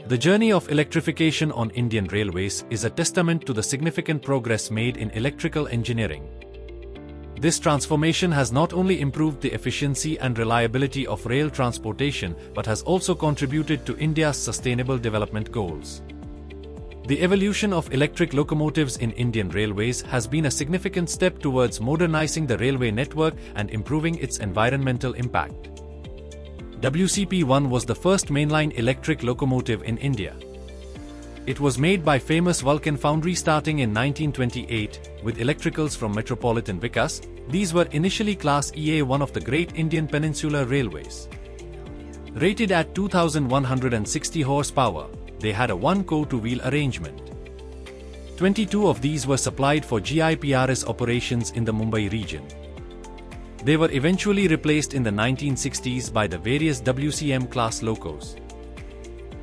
The journey of electrification on Indian railways is a testament to the significant progress made in electrical engineering. This transformation has not only improved the efficiency and reliability of rail transportation but has also contributed to India's sustainable development goals. The evolution of electric locomotives in Indian railways has been a significant step towards modernizing the railway network and improving its environmental impact. WCP-1 was the first mainline electric locomotive in India. It was made by famous Vulcan Foundry starting in 1928, with electricals from Metropolitan Vikas. These were initially Class EA1 of the Great Indian Peninsular Railways. Rated at 2,160 horsepower, they had a one-core-two-wheel arrangement. 22 of these were supplied for GIPRS operations in the Mumbai region. They were eventually replaced in the 1960s by the various WCM class locos.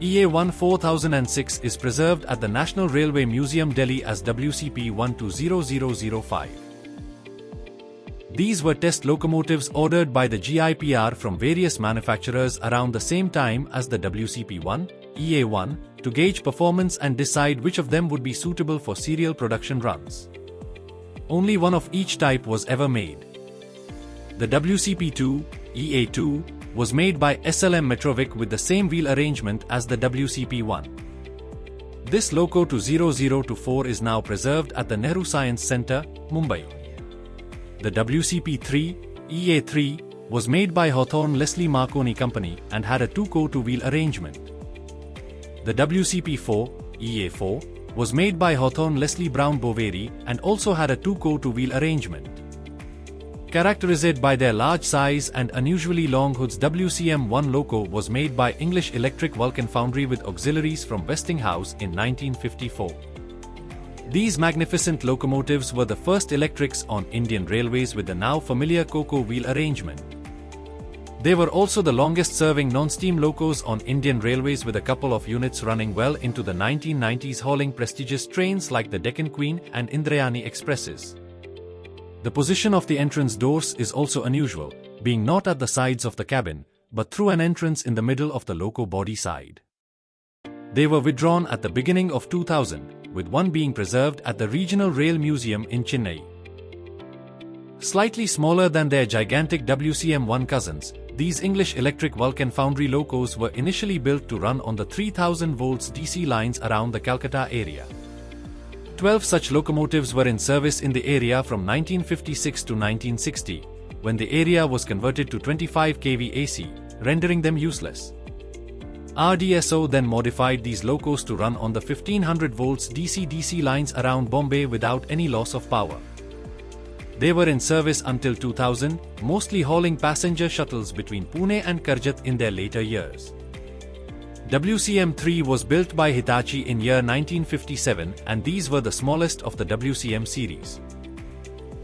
EA1 4006 is preserved at the National Railway Museum, Delhi as WCP 120005. These were test locomotives ordered by the GIPR from various manufacturers around the same time as the WCP-1, EA1, to gauge performance and decide which of them would be suitable for serial production runs. Only one of each type was ever made. The WCP-2, EA2, was made by SLM Metrovic with the same wheel arrangement as the WCP-1. This loco to 0024 is now preserved at the Nehru Science Centre, Mumbai. The WCP-3, EA3, was made by Hawthorne Leslie Marconi Company and had a two-core two-wheel arrangement. The WCP-4, EA4, was made by Hawthorne Leslie Brown Boveri and also had a two-core two-wheel arrangement. Characterized by their large size and unusually long hoods, WCM-1 loco was made by English Electric Vulcan Foundry with auxiliaries from Westinghouse in 1954. These magnificent locomotives were the first electrics on Indian railways with the now familiar Coco wheel arrangement. They were also the longest-serving non-steam locos on Indian railways, with a couple of units running well into the 1990s, hauling prestigious trains like the Deccan Queen and Indrayani Expresses. The position of the entrance doors is also unusual, being not at the sides of the cabin, but through an entrance in the middle of the loco body side. They were withdrawn at the beginning of 2000, with one being preserved at the Regional Rail Museum in Chennai. Slightly smaller than their gigantic WCM-1 cousins, these English Electric Vulcan Foundry locos were initially built to run on the 3000 volts DC lines around the Calcutta area. 12 such locomotives were in service in the area from 1956 to 1960, when the area was converted to 25 kV AC, rendering them useless. RDSO then modified these locos to run on the 1500 volts DC-DC lines around Bombay without any loss of power. They were in service until 2000, mostly hauling passenger shuttles between Pune and Karjat in their later years. WCM-3 was built by Hitachi in year 1957, and these were the smallest of the WCM series.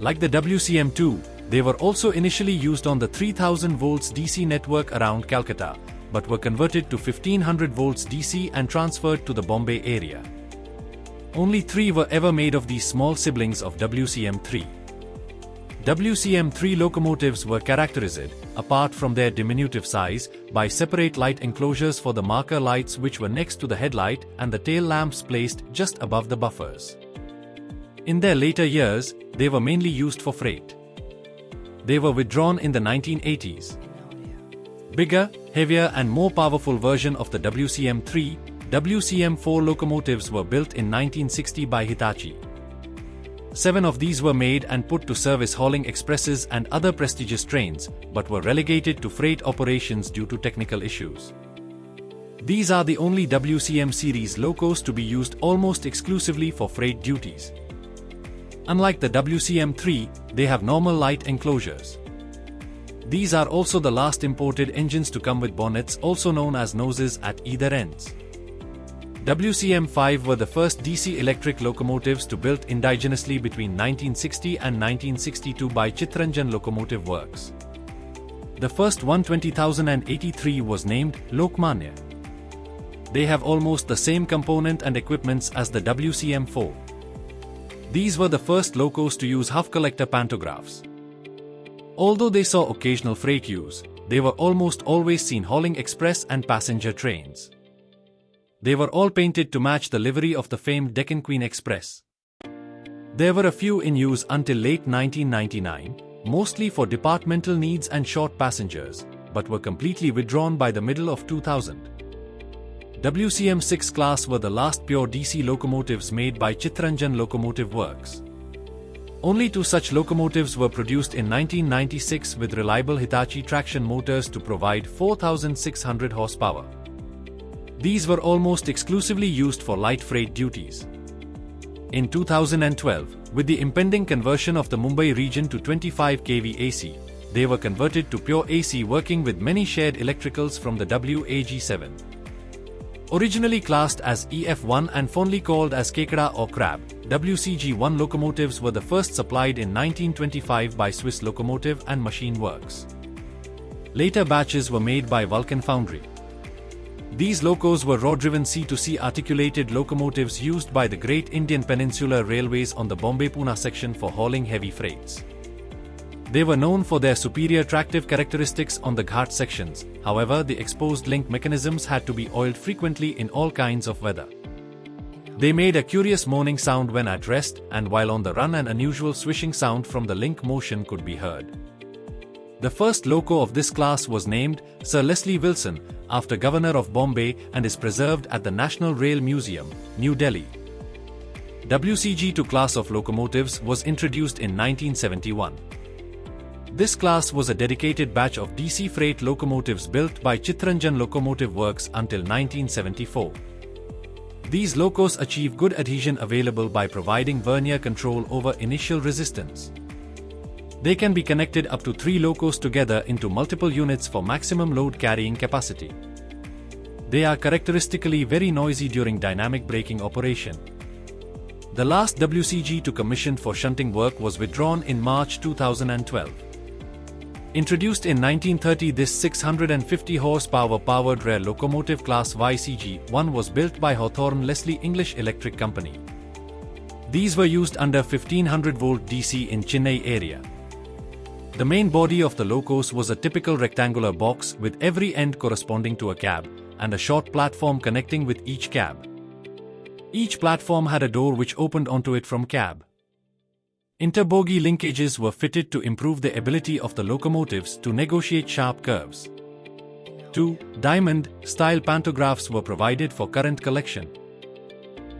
Like the WCM-2, they were also initially used on the 3000 volts DC network around Calcutta, but were converted to 1500 volts DC and transferred to the Bombay area. Only 3 were ever made of these small siblings of WCM-3. WCM-3 locomotives were characterized, apart from their diminutive size, by separate light enclosures for the marker lights which were next to the headlight and the tail lamps placed just above the buffers. In their later years, they were mainly used for freight. They were withdrawn in the 1980s. Bigger, heavier and more powerful version of the WCM-3, WCM-4 locomotives were built in 1960 by Hitachi. 7 of these were made and put to service hauling expresses and other prestigious trains, but were relegated to freight operations due to technical issues. These are the only WCM series locos to be used almost exclusively for freight duties. Unlike the WCM-3, they have normal light enclosures. These are also the last imported engines to come with bonnets, also known as noses, at either ends. WCM-5 were the first DC electric locomotives to built indigenously between 1960 and 1962 by Chittaranjan Locomotive Works. The first 120,083 was named Lokmanya. They have almost the same component and equipments as the WCM-4. These were the first locos to use huff collector pantographs. Although they saw occasional freight use, they were almost always seen hauling express and passenger trains. They were all painted to match the livery of the famed Deccan Queen Express. There were a few in use until late 1999, mostly for departmental needs and short passengers, but were completely withdrawn by the middle of 2000. WCM 6 class were the last pure DC locomotives made by Chittaranjan Locomotive Works. Only 2 such locomotives were produced in 1996 with reliable Hitachi traction motors to provide 4,600 horsepower. These were almost exclusively used for light freight duties. In 2012, with the impending conversion of the Mumbai region to 25 kV AC, they were converted to pure AC working with many shared electricals from the WAG7. Originally classed as EF1 and fondly called as Kekada or Crab, WCG1 locomotives were the first supplied in 1925 by Swiss Locomotive and Machine Works. Later batches were made by Vulcan Foundry. These locos were raw-driven C-to-C articulated locomotives used by the Great Indian Peninsular Railways on the Bombay-Pune section for hauling heavy freights. They were known for their superior tractive characteristics on the Ghat sections, however the exposed link mechanisms had to be oiled frequently in all kinds of weather. They made a curious moaning sound when at rest, and while on the run an unusual swishing sound from the link motion could be heard. The first loco of this class was named Sir Leslie Wilson, after Governor of Bombay, and is preserved at the National Rail Museum, New Delhi. WCG2 class of locomotives was introduced in 1971. This class was a dedicated batch of DC freight locomotives built by Chittaranjan Locomotive Works until 1974. These locos achieve good adhesion available by providing vernier control over initial resistance. They can be connected up to 3 locos together into multiple units for maximum load carrying capacity. They are characteristically very noisy during dynamic braking operation. The last WCG2 commissioned for shunting work was withdrawn in March 2012. Introduced in 1930, this 650 horsepower powered rail locomotive class YCG1 was built by Hawthorne Leslie English Electric Company. These were used under 1500 volt DC in Chennai area. The main body of the locos was a typical rectangular box with every end corresponding to a cab, and a short platform connecting with each cab. Each platform had a door which opened onto it from cab. Interbogie linkages were fitted to improve the ability of the locomotives to negotiate sharp curves. 2 diamond-style pantographs were provided for current collection.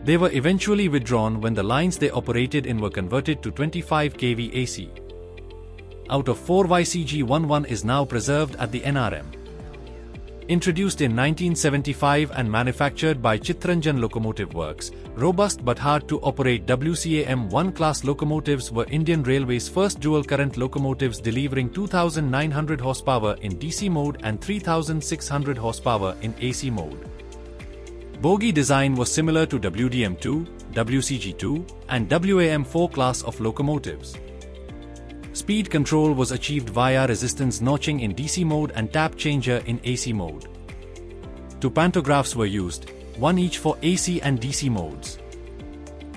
They were eventually withdrawn when the lines they operated in were converted to 25 kV AC. Out of 4, YCG11 is now preserved at the NRM. Introduced in 1975 and manufactured by Chittaranjan Locomotive Works, robust but hard to operate WCAM-1 class locomotives were Indian Railways' first dual current locomotives, delivering 2,900 horsepower in DC mode and 3,600 horsepower in AC mode. Bogie design was similar to WDM-2, WCG-2, and WAM-4 class of locomotives. Speed control was achieved via resistance notching in DC mode and tap changer in AC mode. 2 pantographs were used, 1 each for AC and DC modes.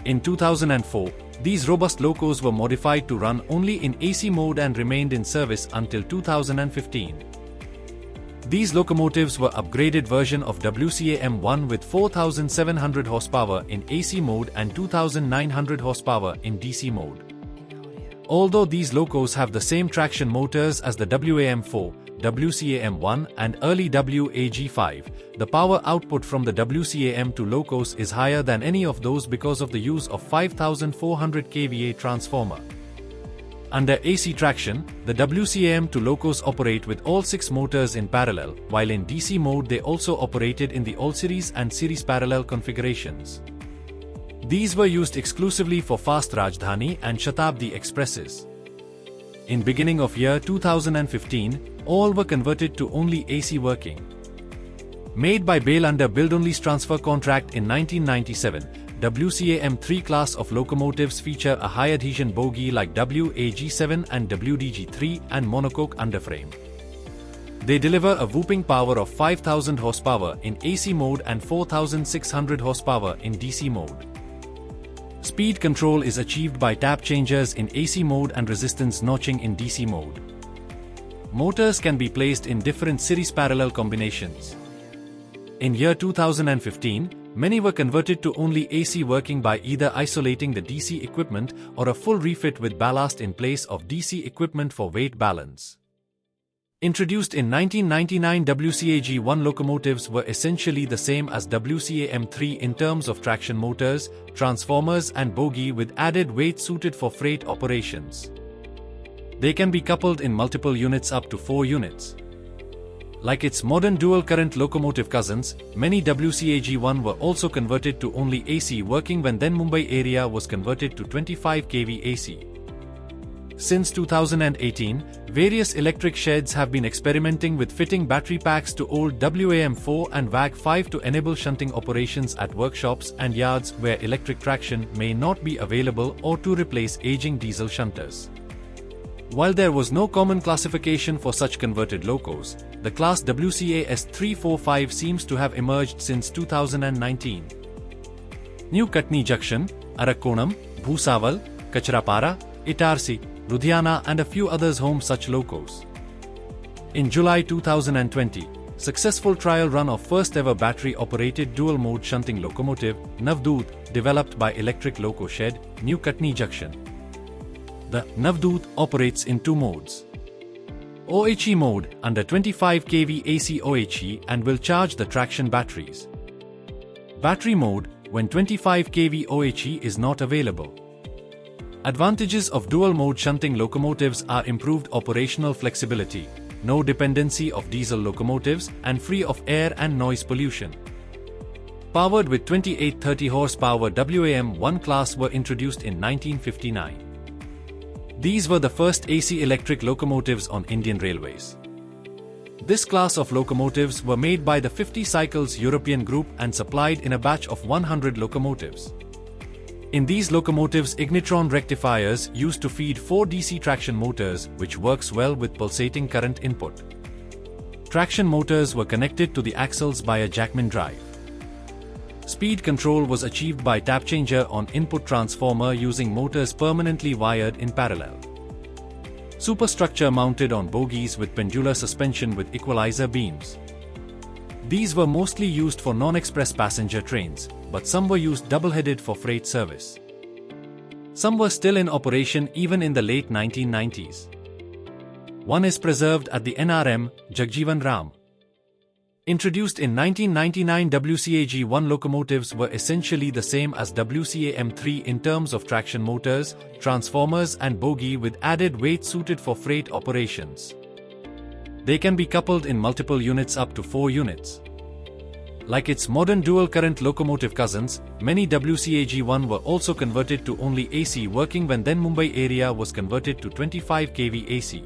In 2004, these robust locos were modified to run only in AC mode and remained in service until 2015. These locomotives were upgraded version of WCAM-1 with 4,700 horsepower in AC mode and 2,900 horsepower in DC mode. Although these locos have the same traction motors as the WAM-4, WCAM-1 and early WAG-5, the power output from the WCAM-2 locos is higher than any of those because of the use of 5,400 kVA transformer. Under AC traction, the WCAM-2 locos operate with all 6 motors in parallel, while in DC mode they also operated in the all-series and series parallel configurations. These were used exclusively for fast Rajdhani and Shatabdi expresses. In beginning of year 2015, all were converted to only AC working. Made by BAIL under build-only transfer contract in 1997, WCAM-3 class of locomotives feature a high adhesion bogie like WAG-7 and WDG-3 and monocoque underframe. They deliver a whooping power of 5,000 horsepower in AC mode and 4,600 horsepower in DC mode. Speed control is achieved by tap changers in AC mode and resistance notching in DC mode. Motors can be placed in different series parallel combinations. In year 2015, many were converted to only AC working by either isolating the DC equipment or a full refit with ballast in place of DC equipment for weight balance. Introduced in 1999, WCAG-1 locomotives were essentially the same as WCA-M3 in terms of traction motors, transformers and bogie with added weight suited for freight operations. They can be coupled in multiple units up to 4 units. Like its modern dual-current locomotive cousins, many WCAG-1 were also converted to only AC working when then Mumbai area was converted to 25 kV AC. Since 2018, various electric sheds have been experimenting with fitting battery packs to old WAM4 and WAG5 to enable shunting operations at workshops and yards where electric traction may not be available or to replace aging diesel shunters. While there was no common classification for such converted locos, the class WCAS 345 seems to have emerged since 2019. New Katni Junction, Arakkonam, Bhusaval, Kachrapara, Itarsi, Ludhiana and a few others home such locos. In July 2020, successful trial run of first ever battery-operated dual-mode shunting locomotive, Navdoot, developed by Electric Loco Shed, New Katni Junction. The Navdoot operates in 2 modes. OHE mode, under 25 kV AC OHE and will charge the traction batteries. Battery mode, when 25 kV OHE is not available. Advantages of dual-mode shunting locomotives are improved operational flexibility, no dependency of diesel locomotives, and free of air and noise pollution. Powered with 2830 horsepower WAM1 class were introduced in 1959. These were the first AC electric locomotives on Indian Railways. This class of locomotives were made by the 50 Cycles European Group and supplied in a batch of 100 locomotives. In these locomotives, ignitron rectifiers used to feed 4 DC traction motors, which works well with pulsating current input. Traction motors were connected to the axles by a jackman drive. Speed control was achieved by tap changer on input transformer using motors permanently wired in parallel. Superstructure mounted on bogies with pendular suspension with equalizer beams. These were mostly used for non-express passenger trains, but some were used double-headed for freight service. Some were still in operation even in the late 1990s. One is preserved at the NRM, Jagjeevan Ram. Introduced in 1999, WCAG-1 locomotives were essentially the same as WCA-M3 in terms of traction motors, transformers and bogie with added weight suited for freight operations. They can be coupled in multiple units up to 4 units. Like its modern dual-current locomotive cousins, many WCAG-1 were also converted to only AC working when then Mumbai area was converted to 25 kV AC.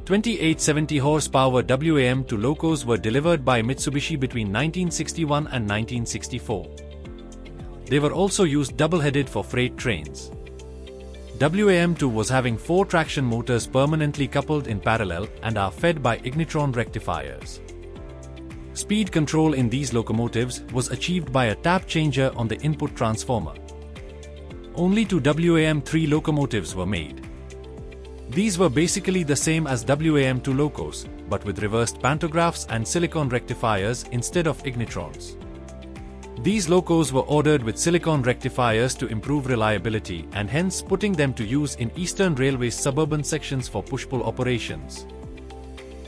2870 horsepower WAM2 locos were delivered by Mitsubishi between 1961 and 1964. They were also used double-headed for freight trains. WAM2 was having 4 traction motors permanently coupled in parallel and are fed by ignitron rectifiers. Speed control in these locomotives was achieved by a tap changer on the input transformer. Only 2 WAM3 locomotives were made. These were basically the same as WAM2 locos, but with reversed pantographs and silicon rectifiers instead of ignitrons. These locos were ordered with silicon rectifiers to improve reliability and hence putting them to use in Eastern Railway's suburban sections for push-pull operations.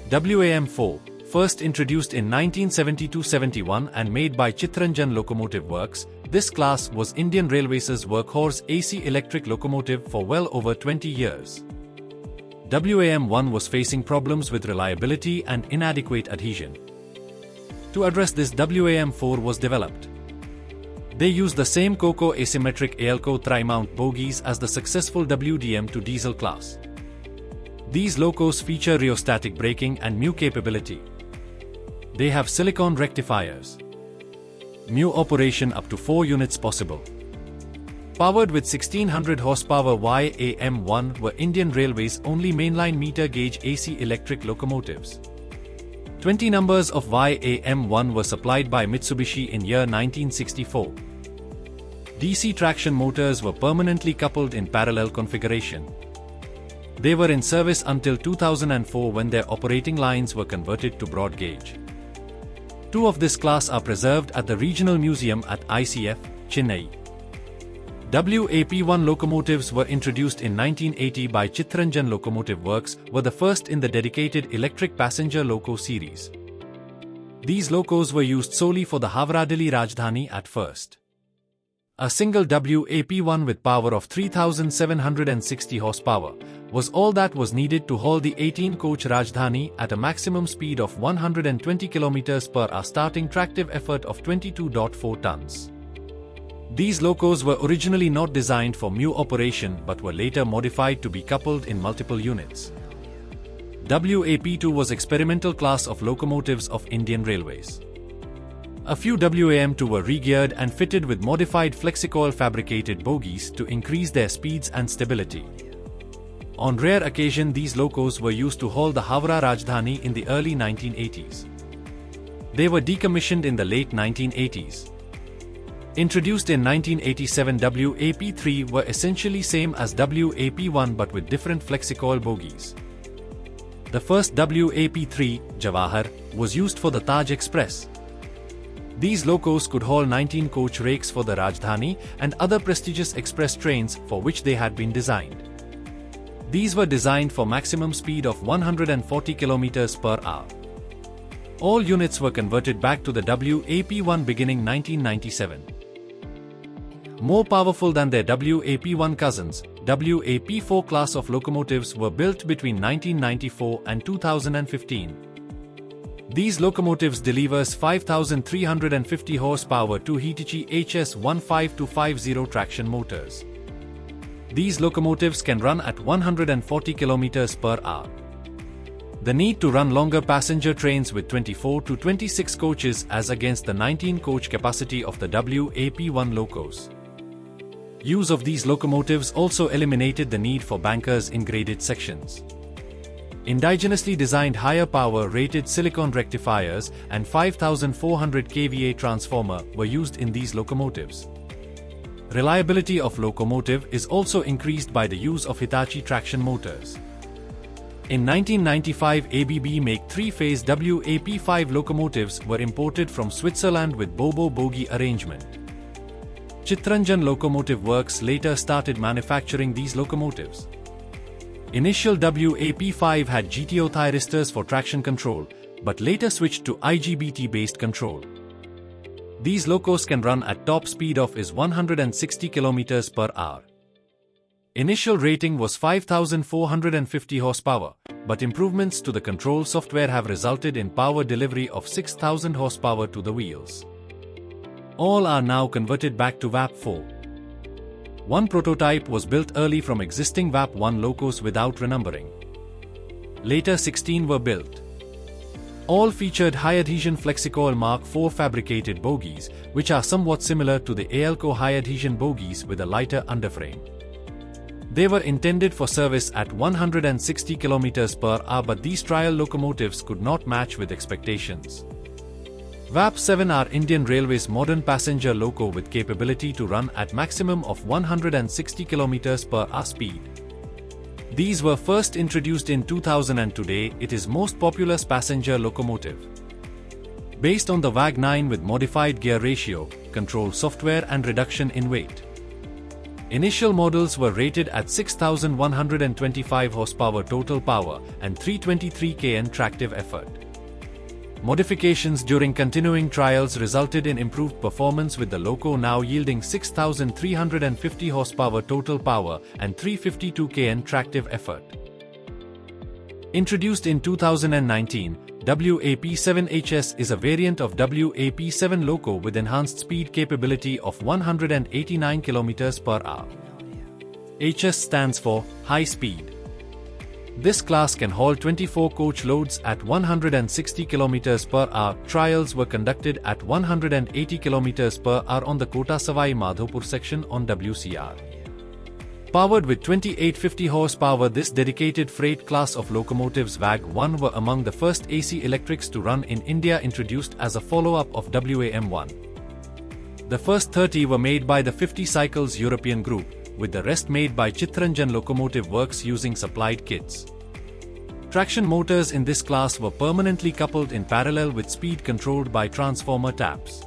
WAM4, first introduced in 1972-71 and made by Chittaranjan Locomotive Works, this class was Indian Railways' workhorse AC electric locomotive for well over 20 years. WAM1 was facing problems with reliability and inadequate adhesion. To address this, WAM4 was developed. They used the same COCO asymmetric ALCO tri-mount bogies as the successful WDM2 diesel class. These locos feature rheostatic braking and MU capability. They have silicon rectifiers. MU operation up to 4 units possible. Powered with 1600 horsepower YAM1 were Indian Railways' only mainline meter gauge AC electric locomotives. 20 numbers of YAM1 were supplied by Mitsubishi in year 1964. DC traction motors were permanently coupled in parallel configuration. They were in service until 2004 when their operating lines were converted to broad gauge. Two of this class are preserved at the Regional Museum at ICF, Chennai. WAP-1 locomotives were introduced in 1980 by Chittaranjan Locomotive Works, were the first in the dedicated electric passenger loco series. These locos were used solely for the Howrah-Delhi Rajdhani at first. A single WAP-1 with power of 3,760 horsepower was all that was needed to haul the 18-coach Rajdhani at a maximum speed of 120 km per hour, starting tractive effort of 22.4 tons. These locos were originally not designed for MU operation but were later modified to be coupled in multiple units. WAP-2 was experimental class of locomotives of Indian Railways. A few WAM-2 were re-geared and fitted with modified flexicoil fabricated bogies to increase their speeds and stability. On rare occasion, these locos were used to haul the Howrah Rajdhani in the early 1980s. They were decommissioned in the late 1980s. Introduced in 1987, WAP-3 were essentially same as WAP-1 but with different flexicoil bogies. The first WAP-3, Jawahar, was used for the Taj Express. These locos could haul 19-coach rakes for the Rajdhani and other prestigious express trains for which they had been designed. These were designed for maximum speed of 140 km per hour. All units were converted back to the WAP-1 beginning 1997. More powerful than their WAP-1 cousins, WAP-4 class of locomotives were built between 1994 and 2015. These locomotives delivers 5,350 horsepower to Hitachi HS15250 traction motors. These locomotives can run at 140 km per hour. The need to run longer passenger trains with 24 to 26 coaches as against the 19-coach capacity of the WAP-1 locos. Use of these locomotives also eliminated the need for bankers in graded sections. Indigenously designed higher power rated silicon rectifiers and 5400 kVA transformer were used in these locomotives. Reliability of locomotive is also increased by the use of Hitachi traction motors. In 1995, ABB make 3-phase WAP-5 locomotives were imported from Switzerland with Bobo bogie arrangement. Chittaranjan Locomotive Works later started manufacturing these locomotives. Initial WAP-5 had GTO thyristors for traction control, but later switched to IGBT-based control. These locos can run at top speed of 160 km per hour. Initial rating was 5,450 horsepower, but improvements to the control software have resulted in power delivery of 6,000 horsepower to the wheels. All are now converted back to WAP-4. One prototype was built early from existing WAP-1 locos without renumbering. Later 16 were built. All featured high-adhesion flexicoil Mark IV fabricated bogies, which are somewhat similar to the ALCO high-adhesion bogies with a lighter underframe. They were intended for service at 160 km per hour, but these trial locomotives could not match with expectations. WAP-7 are Indian Railways modern passenger loco with capability to run at maximum of 160 km per hour speed. These were first introduced in 2000 and today it is most popular passenger locomotive. Based on the WAG-9 with modified gear ratio, control software and reduction in weight. Initial models were rated at 6,125 horsepower total power and 323 kN tractive effort. Modifications during continuing trials resulted in improved performance with the loco now yielding 6,350 horsepower total power and 352 kN tractive effort. Introduced in 2019, WAP-7HS is a variant of WAP-7 loco with enhanced speed capability of 189 km per hour. HS stands for high speed. This class can haul 24 coach loads at 160 km per hour. Trials were conducted at 180 km per hour on the Kota Savai Madhopur section on WCR. Powered with 2850 horsepower, this dedicated freight class of locomotives WAG-1 were among the first AC electrics to run in India, introduced as a follow-up of WAM-1. The first 30 were made by the 50 Cycles European group, with the rest made by Chittaranjan Locomotive Works using supplied kits. Traction motors in this class were permanently coupled in parallel with speed controlled by transformer taps.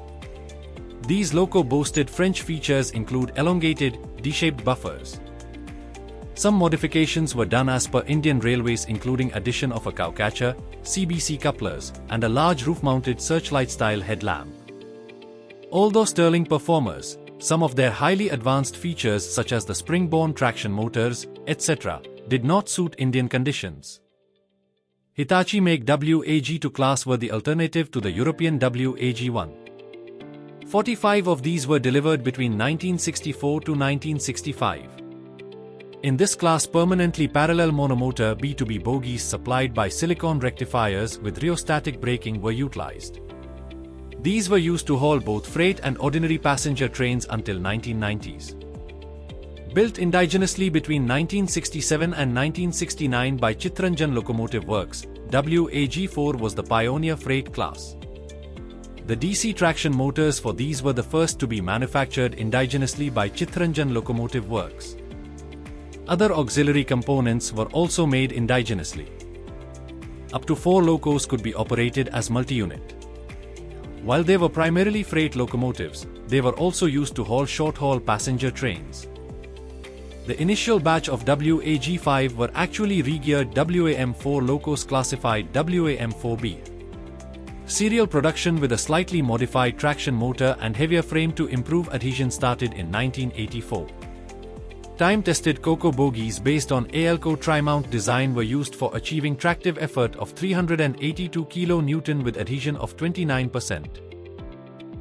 These loco boasted French features include elongated, D-shaped buffers. Some modifications were done as per Indian Railways, including addition of a cowcatcher, CBC couplers, and a large roof-mounted searchlight-style headlamp. Although sterling performers, some of their highly advanced features such as the spring-borne traction motors, etc., did not suit Indian conditions. Hitachi make WAG2 class were the alternative to the European WAG1. 45 of these were delivered between 1964 to 1965. In this class, permanently parallel monomotor B2B bogies supplied by silicon rectifiers with rheostatic braking were utilized. These were used to haul both freight and ordinary passenger trains until 1990s. Built indigenously between 1967 and 1969 by Chittaranjan Locomotive Works, WAG4 was the pioneer freight class. The DC traction motors for these were the first to be manufactured indigenously by Chittaranjan Locomotive Works. Other auxiliary components were also made indigenously. Up to 4 locos could be operated as multi-unit. While they were primarily freight locomotives, they were also used to haul short-haul passenger trains. The initial batch of WAG5 were actually regeared WAM4 locos classified WAM4B. Serial production with a slightly modified traction motor and heavier frame to improve adhesion started in 1984. Time-tested COCO bogies based on ALCO tri-mount design were used for achieving tractive effort of 382 kN with adhesion of 29%.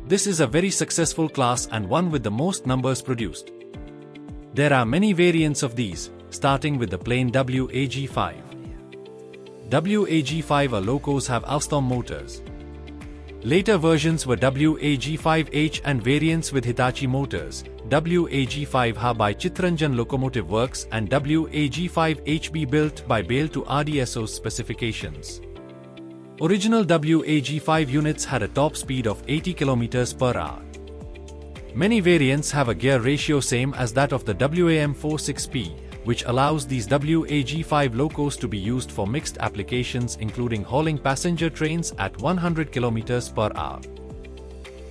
This is a very successful class and one with the most numbers produced. There are many variants of these, starting with the plain WAG5. WAG5A locos have Alstom motors. Later versions were WAG5H and variants with Hitachi motors, WAG5HA by Chittaranjan Locomotive Works and WAG5HB built by BAIL to RDSO's specifications. Original WAG5 units had a top speed of 80 km per hour. Many variants have a gear ratio same as that of the WAM46P, which allows these WAG5 locos to be used for mixed applications including hauling passenger trains at 100 km per hour.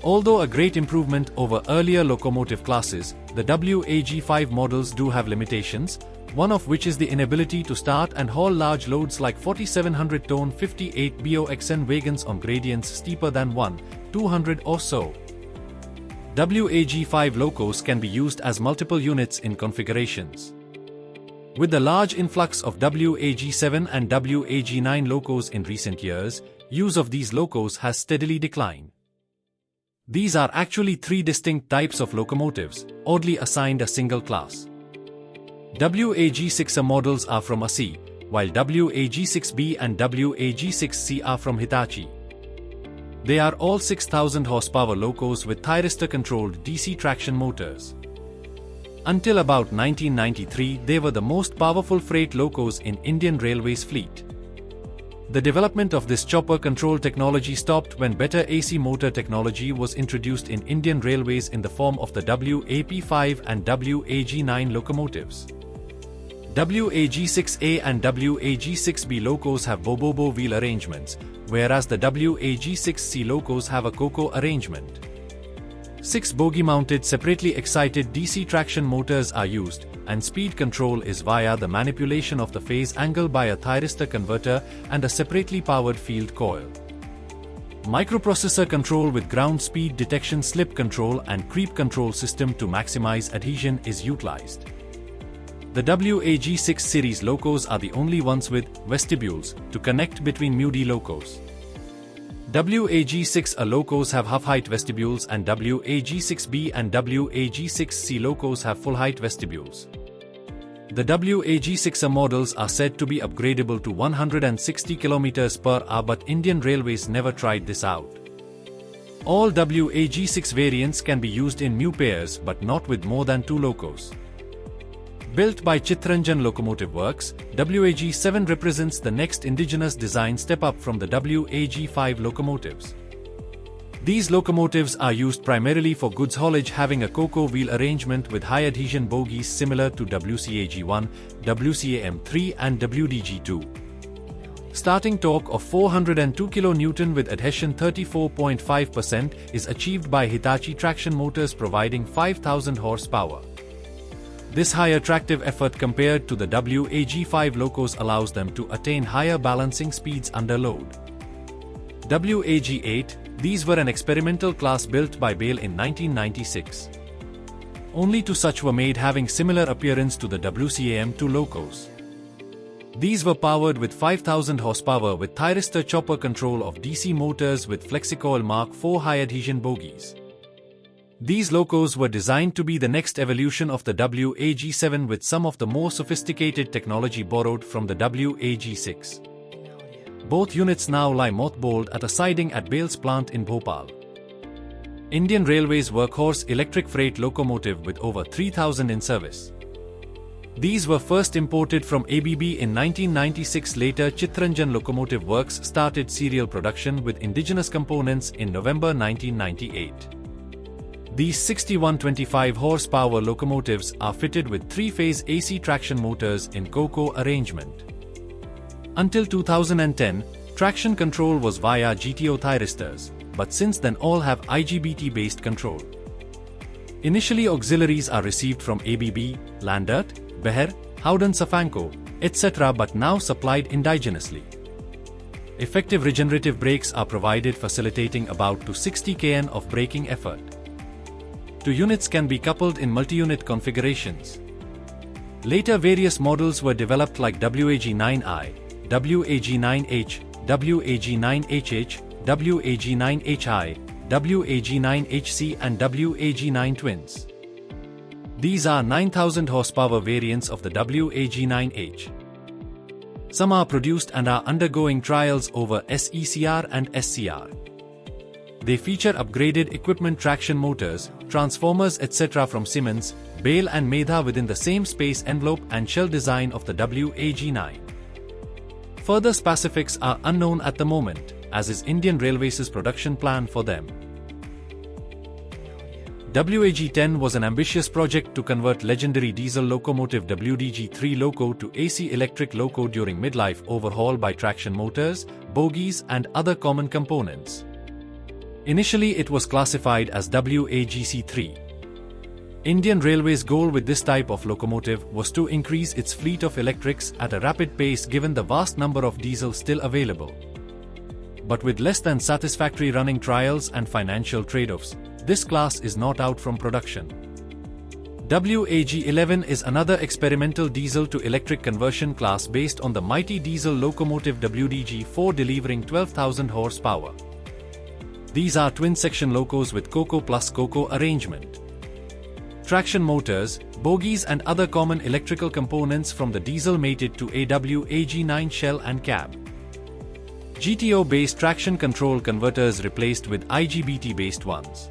Although a great improvement over earlier locomotive classes, the WAG5 models do have limitations, one of which is the inability to start and haul large loads like 4700-ton 58 BOXN wagons on gradients steeper than 1/200 or so. WAG5 locos can be used as multiple units in configurations. With the large influx of WAG7 and WAG9 locos in recent years, use of these locos has steadily declined. These are actually 3 distinct types of locomotives, oddly assigned a single class. WAG6A models are from ASI, while WAG6B and WAG6C are from Hitachi. They are all 6,000 horsepower locos with thyristor-controlled DC traction motors. Until about 1993, they were the most powerful freight locos in Indian Railways fleet. The development of this chopper control technology stopped when better AC motor technology was introduced in Indian Railways in the form of the WAP5 and WAG9 locomotives. WAG6A and WAG6B locos have Bobobo wheel arrangements, whereas the WAG6C locos have a COCO arrangement. 6 bogie-mounted separately excited DC traction motors are used, and speed control is via the manipulation of the phase angle by a thyristor converter and a separately powered field coil. Microprocessor control with ground speed detection, slip control and creep control system to maximize adhesion is utilized. The WAG6 series locos are the only ones with vestibules to connect between MUD locos. WAG6A locos have half-height vestibules and WAG6B and WAG6C locos have full-height vestibules. The WAG6A models are said to be upgradable to 160 km per hour, but Indian Railways never tried this out. All WAG6 variants can be used in mu pairs but not with more than 2 locos. Built by Chittaranjan Locomotive Works, WAG7 represents the next indigenous design step up from the WAG5 locomotives. These locomotives are used primarily for goods haulage, having a COCO wheel arrangement with high adhesion bogies similar to WCAG1, WCAM3 and WDG2. Starting torque of 402 kN with adhesion 34.5% is achieved by Hitachi traction motors providing 5000 horsepower. This higher tractive effort compared to the WAG5 locos allows them to attain higher balancing speeds under load. WAG8, these were an experimental class built by Bale in 1996. Only two such were made having similar appearance to the WCAM2 locos. These were powered with 5000 horsepower with thyristor chopper control of DC motors with Flexicoil Mark IV high adhesion bogies. These locos were designed to be the next evolution of the WAG7 with some of the more sophisticated technology borrowed from the WAG6. Both units now lie mothballed at a siding at Bale's plant in Bhopal. Indian Railways workhorse electric freight locomotive with over 3000 in service. These were first imported from ABB in 1996. Later, Chittaranjan Locomotive Works started serial production with indigenous components in November 1998. These 6125 horsepower locomotives are fitted with three-phase AC traction motors in COCO arrangement. Until 2010, traction control was via GTO thyristors, but since then all have IGBT-based control. Initially, auxiliaries are received from ABB, Landert, Beher, Howden Safanco, etc. but now supplied indigenously. Effective regenerative brakes are provided facilitating about to 60 kN of braking effort. Two units can be coupled in multi-unit configurations. Later various models were developed like WAG9i, WAG9H, WAG9HH, WAG9HI, WAG9HC and WAG9 twins. These are 9000 horsepower variants of the WAG9H. Some are produced and are undergoing trials over SECR and SCR. They feature upgraded equipment traction motors, transformers etc. from Siemens, Bale and Medha within the same space envelope and shell design of the WAG9. Further specifics are unknown at the moment, as is Indian Railways' production plan for them. WAG10 was an ambitious project to convert legendary diesel locomotive WDG3 loco to AC electric loco during midlife overhaul by traction motors, bogies and other common components. Initially it was classified as WAGC3. Indian Railways' goal with this type of locomotive was to increase its fleet of electrics at a rapid pace given the vast number of diesel still available. But with less than satisfactory running trials and financial trade-offs, this class is not out from production. WAG11 is another experimental diesel to electric conversion class based on the mighty diesel locomotive WDG4 delivering 12,000 horsepower. These are twin-section locos with COCO plus COCO arrangement. Traction motors, bogies and other common electrical components from the diesel mated to a WAG9 shell and cab. GTO-based traction control converters replaced with IGBT-based ones.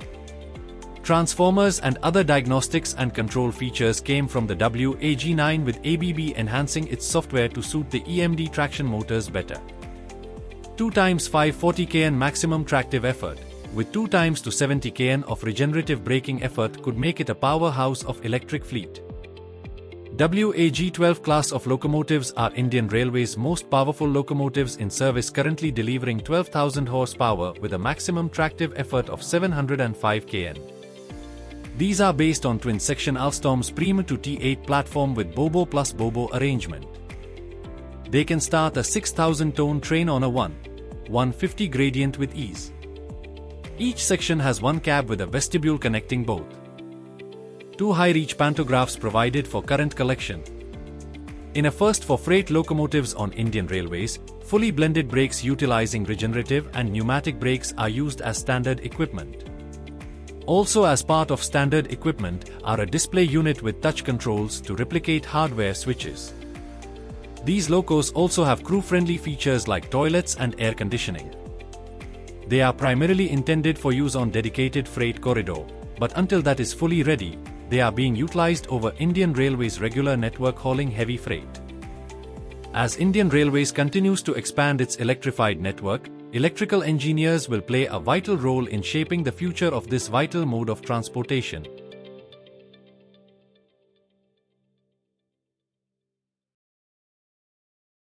Transformers and other diagnostics and control features came from the WAG9 with ABB enhancing its software to suit the EMD traction motors better. 2x 540 kN maximum tractive effort, with 2x to 70 kN of regenerative braking effort could make it a powerhouse of electric fleet. WAG12 class of locomotives are Indian Railways' most powerful locomotives in service currently delivering 12,000 horsepower with a maximum tractive effort of 705 kN. These are based on twin-section Alstom's Prima to T8 platform with Bobo plus Bobo arrangement. They can start a 6,000-ton train on a 150 gradient with ease. Each section has one cab with a vestibule connecting both. Two high-reach pantographs provided for current collection. In a first for freight locomotives on Indian Railways, fully blended brakes utilizing regenerative and pneumatic brakes are used as standard equipment. Also as part of standard equipment are a display unit with touch controls to replicate hardware switches. These locos also have crew-friendly features like toilets and air conditioning. They are primarily intended for use on dedicated freight corridor, but until that is fully ready, they are being utilized over Indian Railways' regular network hauling heavy freight. As Indian Railways continues to expand its electrified network, electrical engineers will play a vital role in shaping the future of this vital mode of transportation.